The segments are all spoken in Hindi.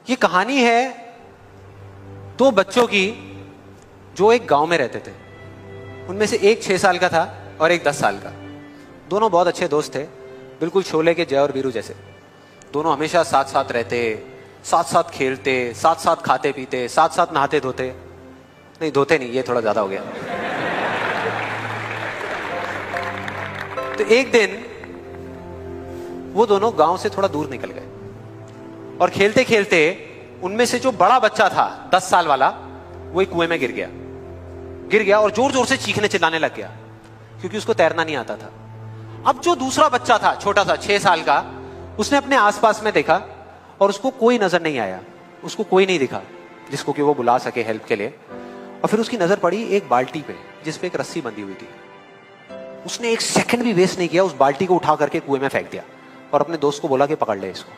ये कहानी है दो बच्चों की जो एक गांव में रहते थे। उनमें से एक 6 साल का था और एक 10 साल का। दोनों बहुत अच्छे दोस्त थे, बिल्कुल शोले के जय और वीरू जैसे। दोनों हमेशा साथ साथ रहते, साथ साथ खेलते, साथ साथ खाते पीते, साथ साथ नहाते धोते। नहीं, धोते नहीं, ये थोड़ा ज्यादा हो गया। तो एक दिन वो दोनों गांव से थोड़ा दूर निकल गए और खेलते खेलते उनमें से जो बड़ा बच्चा था 10 साल वाला, वो एक कुएं में गिर गया और जोर जोर से चीखने चिल्लाने लग गया क्योंकि उसको तैरना नहीं आता था। अब जो दूसरा बच्चा था, छोटा सा 6 साल का, उसने अपने आसपास में देखा और उसको कोई नजर नहीं आया, उसको कोई नहीं दिखा जिसको कि वो बुला सके हेल्प के लिए। और फिर उसकी नजर पड़ी एक बाल्टी पे जिसपे एक रस्सी बंधी हुई थी। उसने एक सेकंड भी वेस्ट नहीं किया, उस बाल्टी को उठा करके कुएं में फेंक दिया और अपने दोस्त को बोला कि पकड़ ले इसको।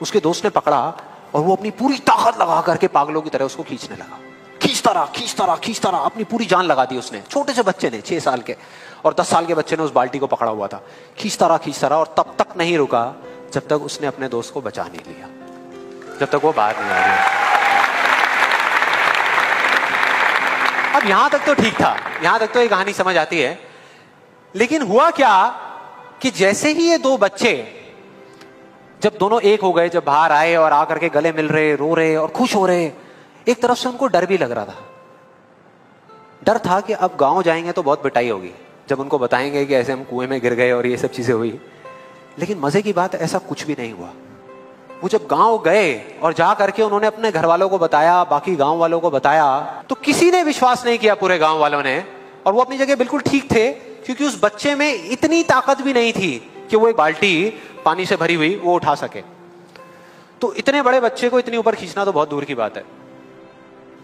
उसके दोस्त ने पकड़ा और वो अपनी पूरी ताकत लगा करके पागलों की तरह उसको खींचने लगा। खींचता रहा, अपनी पूरी जान लगा दी उसने। छोटे से बच्चे ने, 6 साल के और 10 साल के बच्चे ने उस बाल्टी को पकड़ा हुआ था। खींचता रहा और तब तक नहीं रुका जब तक उसने अपने दोस्त को बचा नहीं लिया, जब तक वो बाहर नहीं आ गया। अब यहां तक तो ठीक था, यहां तक तो ये कहानी समझ आती है। लेकिन हुआ क्या कि जैसे ही ये दो बच्चे, जब दोनों एक हो गए, जब बाहर आए और आकर के गले मिल रहे, रो रहे और खुश हो रहे, एक तरफ से उनको डर भी लग रहा था। डर था कि अब गांव जाएंगे तो बहुत पिटाई होगी जब उनको बताएंगे कि ऐसे हम कुएं में गिर गए और ये सब चीजें हुई। लेकिन मजे की बात, ऐसा कुछ भी नहीं हुआ। वो जब गांव गए और जा करके उन्होंने अपने घर वालों को बताया, बाकी गांव वालों को बताया, तो किसी ने विश्वास नहीं किया, पूरे गांव वालों ने। और वो अपनी जगह बिल्कुल ठीक थे क्योंकि उस बच्चे में इतनी ताकत भी नहीं थी कि वो एक बाल्टी पानी से भरी हुई वो उठा सके। तो इतने बड़े बच्चे को इतनी ऊपर खींचना तो बहुत दूर की बात है।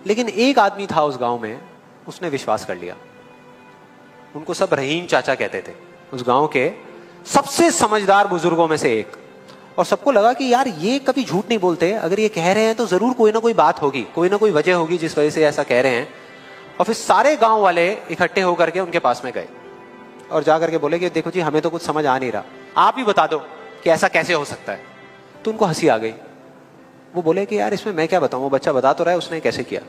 लेकिन एक आदमी था उस गांव में, उसने विश्वास कर लिया। उनको सब रहीम चाचा कहते थे, उस गांव के सबसे समझदार बुजुर्गों में से एक। और सबको लगा कि यार ये कभी झूठ नहीं बोलते, अगर ये कह रहे हैं तो जरूर कोई ना कोई बात होगी, कोई ना कोई वजह होगी जिस वजह से ऐसा कह रहे हैं। और फिर सारे गांव वाले इकट्ठे होकर के उनके पास में गए और जाकर के बोले कि देखो जी, हमें तो कुछ समझ आ नहीं रहा, आप ही बता दो कि ऐसा कैसे हो सकता है। तो उनको हंसी आ गई। वो बोले कि यार इसमें मैं क्या बताऊं, वो बच्चा बता तो रहा है उसने कैसे किया।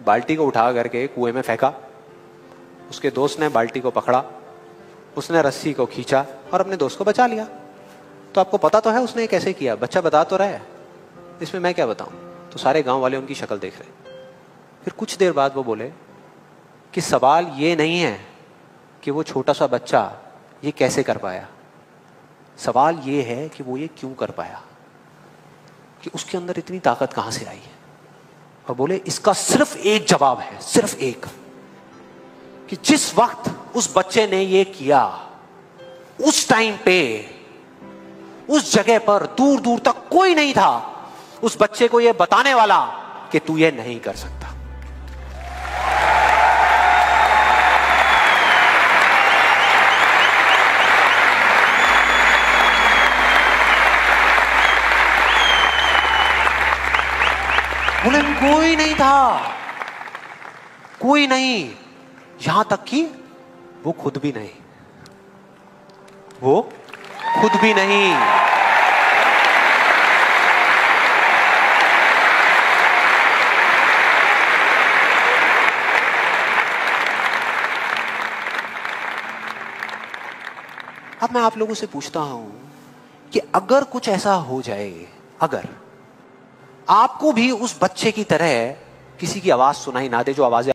बाल्टी को उठा करके कुएं में फेंका, उसके दोस्त ने बाल्टी को पकड़ा, उसने रस्सी को खींचा और अपने दोस्त को बचा लिया। तो आपको पता तो है उसने कैसे किया, बच्चा बता तो रहा है, इसमें मैं क्या बताऊं। तो सारे गांव वाले उनकी शक्ल देख रहे। फिर कुछ देर बाद वो बोले कि सवाल ये नहीं है कि वो छोटा सा बच्चा ये कैसे कर पाया, सवाल ये है कि वो ये क्यों कर पाया, कि उसके अंदर इतनी ताकत कहां से आई है। और बोले इसका सिर्फ एक जवाब है, सिर्फ एक, कि जिस वक्त उस बच्चे ने ये किया, उस टाइम पे उस जगह पर दूर दूर तक कोई नहीं था उस बच्चे को ये बताने वाला कि तू ये नहीं कर सकता। बोले कोई नहीं था, कोई नहीं, यहां तक कि वो खुद भी नहीं, वो खुद भी नहीं। अब मैं आप लोगों से पूछता हूं कि अगर कुछ ऐसा हो जाए, अगर आपको भी उस बच्चे की तरह किसी की आवाज सुनाई ना दे, जो आवाजें